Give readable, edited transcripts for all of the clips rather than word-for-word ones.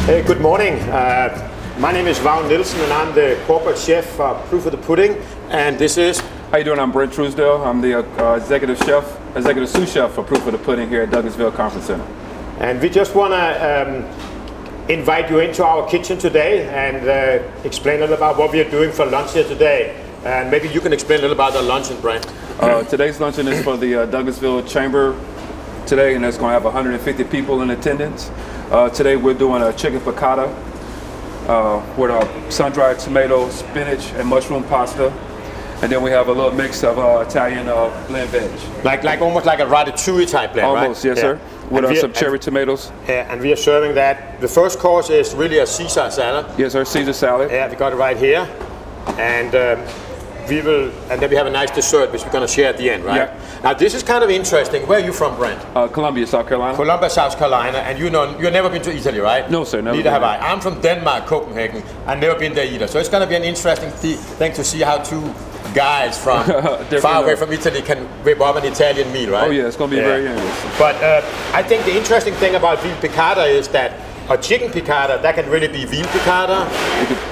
Hey, good morning. My name is Vagn Nielsen and I'm the corporate chef for Proof of the Pudding. And this is... How you doing? I'm Brent Truesdale. I'm the executive sous chef for Proof of the Pudding here at Douglasville Conference Center. And we just want to invite you into our kitchen today and explain a little about what we are doing for lunch here today. And maybe you can explain a little about the luncheon, Brent. Today's luncheon is for the Douglasville Chamber today, and it's going to have 150 people in attendance. Today we're doing a chicken piccata with our sun-dried tomatoes, spinach, and mushroom pasta. And then we have a little mix of Italian blend veg. Like almost like a ratatouille type blend, almost, right? Yes, sir. With some cherry tomatoes. Yeah, and we are serving that. The first course is really a Caesar salad. Yes, sir, Caesar salad. Yeah, we got it right here. And then we have a nice dessert, which we're going to share at the end, right? Yeah. Now, this is kind of interesting. Where are you from, Brent? Columbia, South Carolina. Columbia, South Carolina. And you've never been to Italy, right? No, sir, never. Neither have I. I'm from Denmark, Copenhagen. I've never been there either. So it's going to be an interesting thing to see how two guys from far away from Italy can whip up an Italian meal, right? Oh, yeah, it's going to be very interesting. But I think the interesting thing about veal piccata is that a chicken piccata, that can really be veal piccata,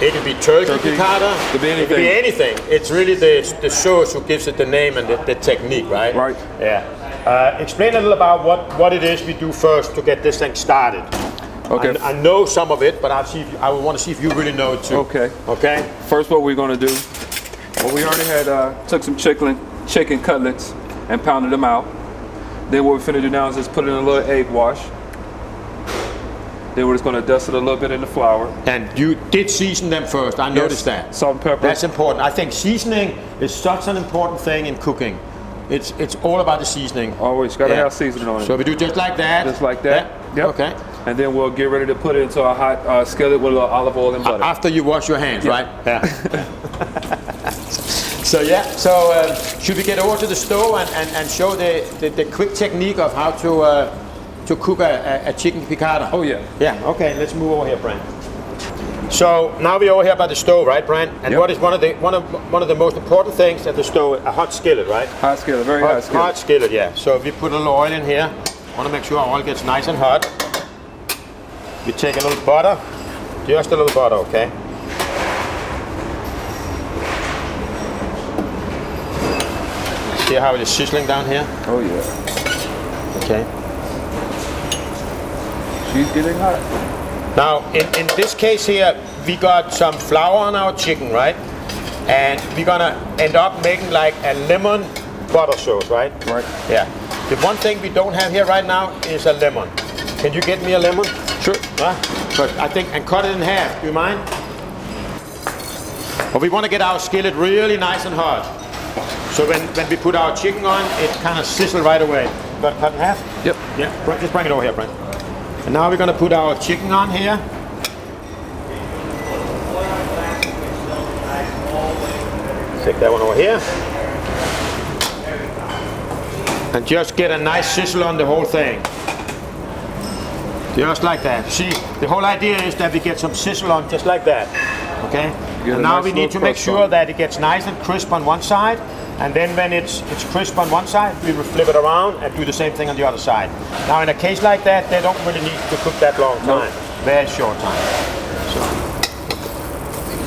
it can be turkey piccata, it can be anything. It's really the sauce who gives it the name and the technique, right? Right. Yeah. Explain a little about what it is we do first to get this thing started. Okay. I know some of it, but I want to see if you really know it too. Okay. Okay. First, what we're going to do, well, we already had took some chicken cutlets and pounded them out. Then what we're finna do now is just put it in a little egg wash. Then we're just going to dust it a little bit in the flour. And you did season them first, I noticed that. Salt and pepper. That's important. I think seasoning is such an important thing in cooking. It's all about the seasoning. Always got to have seasoning on it. So we do just like that? Just like that. Yeah. Yep. Okay. And then we'll get ready to put it into a hot skillet with a little olive oil and butter. After you wash your hands, right? Yeah. So should we get over to the stove and show the quick technique of how to cook a chicken piccata? Oh yeah. Yeah, okay, let's move over here, Brent. So now we're over here by the stove, right, Brent? And what is one of the most important things at the stove? A hot skillet, right? Hot skillet, very hot skillet. Hot skillet, yeah. So we put a little oil in here. Want to make sure our oil gets nice and hot. We take a little butter, just a little butter, okay? See how it is sizzling down here? Oh yeah. Okay. She's getting hot. Now, in this case here, we got some flour on our chicken, right? And we're gonna end up making like a lemon butter sauce, right? Right. Yeah. The one thing we don't have here right now is a lemon. Can you get me a lemon? Sure. But I think, and cut it in half, do you mind? But we want to get our skillet really nice and hot. So when we put our chicken on, it kind of sizzles right away. Got it cut in half? Yep. Yeah, just bring it over here, Brent. And now we're going to put our chicken on here. Take that one over here. And just get a nice sizzle on the whole thing. Just like that. See, the whole idea is that we get some sizzle on just like that. Okay? And now we need to make sure that it gets nice and crisp on one side. And then when it's crisp on one side, we will flip it around and do the same thing on the other side. Now in a case like that, they don't really need to cook that long time. Very short time. So,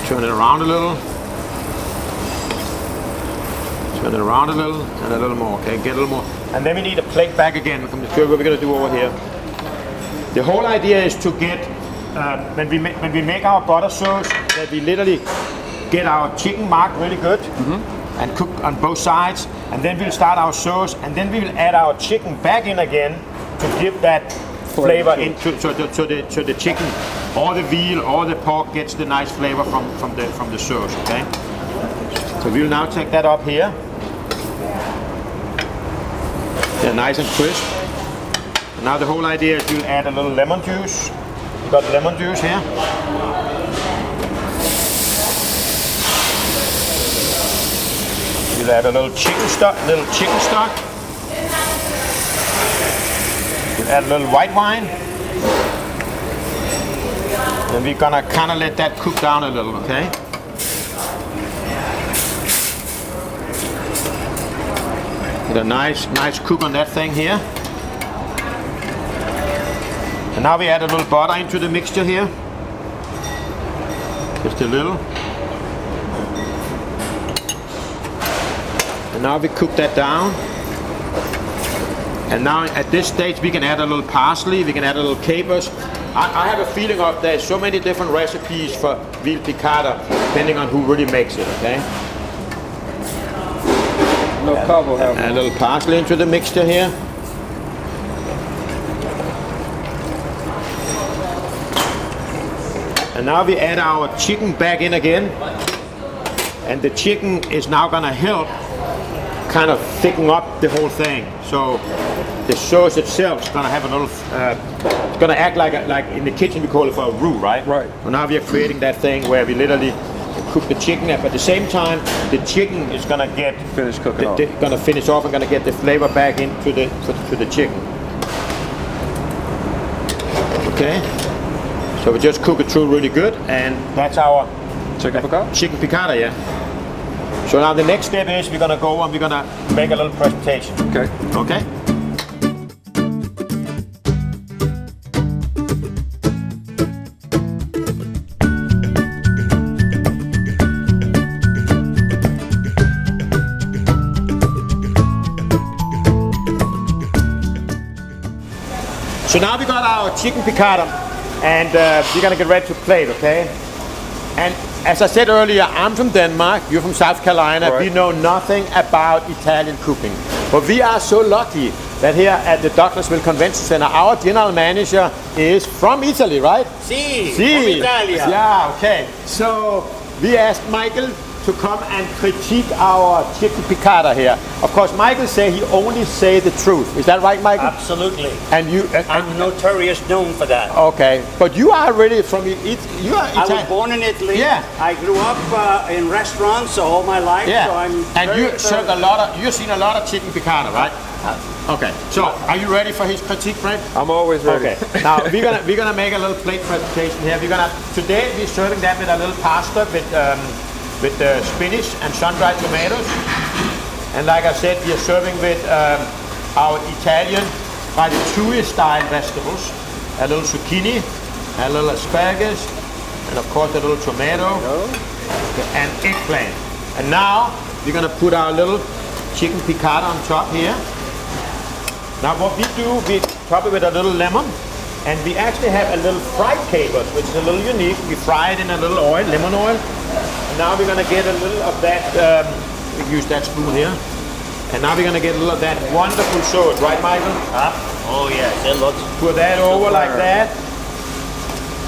turn it around a little. Turn it around a little and a little more, okay? Get a little more. And then we need a plate back again. I'm going to show you what we're going to do over here. The whole idea is to get, when we make our butter sauce, that we literally get our chicken marked really good and cook on both sides. And then we'll start our sauce, and then we will add our chicken back in again to give that flavor into to the chicken. All the veal, all the pork gets the nice flavor from the sauce, okay? So we'll now take that up here. They're nice and crisp. Now the whole idea is you'll add a little lemon juice. You got lemon juice here. You'll add a little chicken stock. You'll add a little white wine. And we're gonna kind of let that cook down a little, okay? Get a nice cook on that thing here. And now we add a little butter into the mixture here. Just a little. And now we cook that down. And now at this stage we can add a little parsley, we can add a little capers. I have a feeling of there's so many different recipes for veal piccata, depending on who really makes it, okay? A little parsley into the mixture here. And now we add our chicken back in again. And the chicken is now gonna help kind of thicken up the whole thing. So the sauce itself is gonna have a little, it's gonna act like in the kitchen we call it for a roux, right? Right. So now we are creating that thing where we literally cook the chicken up. At the same time, the chicken is gonna get finish cooking off. Gonna finish off and gonna get the flavor back into the chicken. Okay. So we just cook it through really good, and that's our Chicken piccata? Chicken piccata, yeah. So now the next step is we're gonna go and we're gonna make a little presentation. Okay. Okay? So now we got our chicken piccata, and we're gonna get ready to plate, okay? And as I said earlier, I'm from Denmark, you're from South Carolina. Right. We know nothing about Italian cooking. But we are so lucky that here at the Douglasville Conference Center, our general manager is from Italy, right? Sì, Si. from Italia. Yeah, okay. So we asked Michael to come and critique our chicken piccata here. Of course, Michael say he only say the truth. Is that right, Michael? Absolutely. And you, I'm notorious known for that. okay, but you are really from you are I was Italian. born in Italy. Yeah. I grew up in restaurants all my life. Yeah, So I'm and very you served you've seen a lot of chicken piccata, right? Okay, so are you ready for his critique, Frank? I'm always ready. Okay. Now we're gonna make a little plate presentation here. Today we're serving that with a little pasta with spinach and sun-dried tomatoes. And like I said, we are serving with our Italian ratatouille style vegetables. A little zucchini, a little asparagus, and of course a little tomato, and eggplant. And now we're gonna put our little chicken piccata on top here. Now what we do, we top it with a little lemon, and we actually have a little fried capers, which is a little unique. We fry it in a little oil, lemon oil. And now we're gonna get a little of that, we use that spoon here. And now we're gonna get a little of that wonderful sauce, right, Michael? Oh yes, it looks. Put that over like that.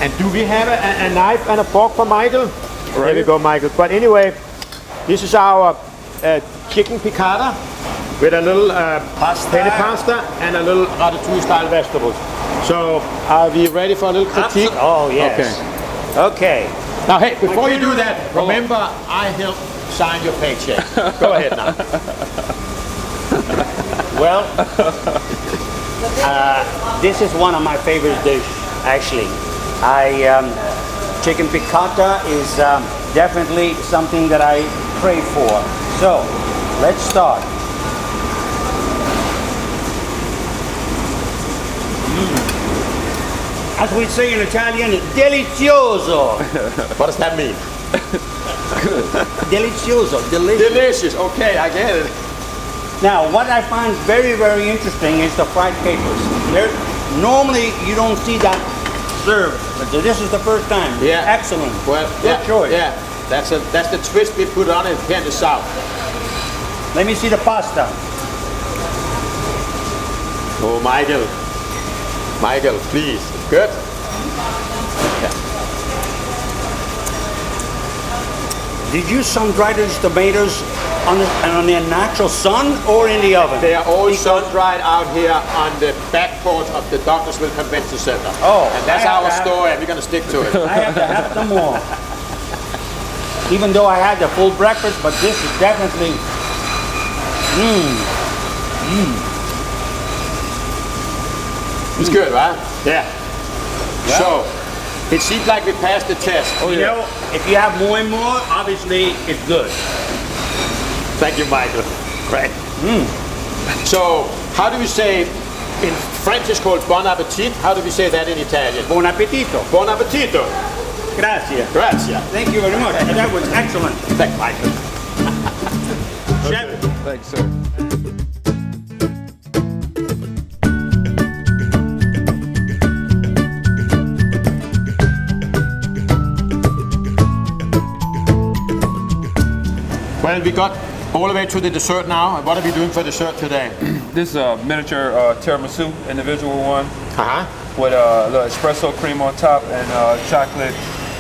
And do we have a knife and a fork for Michael? There we go, Michael. But anyway, this is our chicken piccata with a little penne pasta and a little ratatouille style vegetables. So are we ready for a little critique? Oh yes. Okay. Okay. Now, hey, before you do that, remember I helped sign your paycheck. Go ahead now. Well, this is one of my favorite dishes, actually. Chicken piccata is definitely something that I crave for. So, let's start. As we say in Italian, delicioso. What does that mean? Delicioso, delicious. Delicious. Okay, I get it. Now, what I find very, very interesting is the fried capers. Normally, you don't see that served, but this is the first time. Yeah. Excellent. Well, Good choice. Yeah, that's the twist we put on it here in the South. Let me see the pasta. Oh, Michael. Michael, please. Good? Yeah. Did you sun-dry these tomatoes on the natural sun or in the oven? They are all sun-dried out here on the back porch of the Douglasville Convention Center. Oh, and that's our story, and we're going to stick to it. I have to have some more. Even though I had the full breakfast, but this is definitely. It's good, right? Yeah. So, it seems like we passed the test. You know, if you have more and more, obviously it's good. Thank you, Michael. Great. So, how do we say, in French it's called bon appetit. How do we say that in Italian? Buon appetito. Bon appetito. Grazie. Grazie. Thank you very much. That was excellent. Thank Michael. Chef. Thanks, sir. Well, we got all the way to the dessert now. And what are we doing for dessert today? This is a miniature tiramisu, individual one, with a little espresso cream on top and chocolate.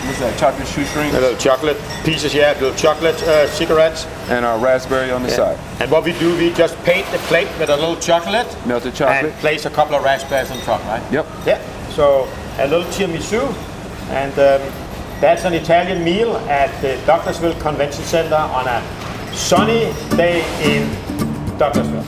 What's that? Chocolate shoestrings. A little chocolate pieces, yeah, little chocolate cigarettes. And raspberry on the side. And what we do, we just paint the plate with a little chocolate. Melted chocolate. And place a couple of raspberries on top, right? Yep. Yeah. So a little tiramisu, and that's an Italian meal at the Douglasville Convention Center on a sunny day in Douglasville.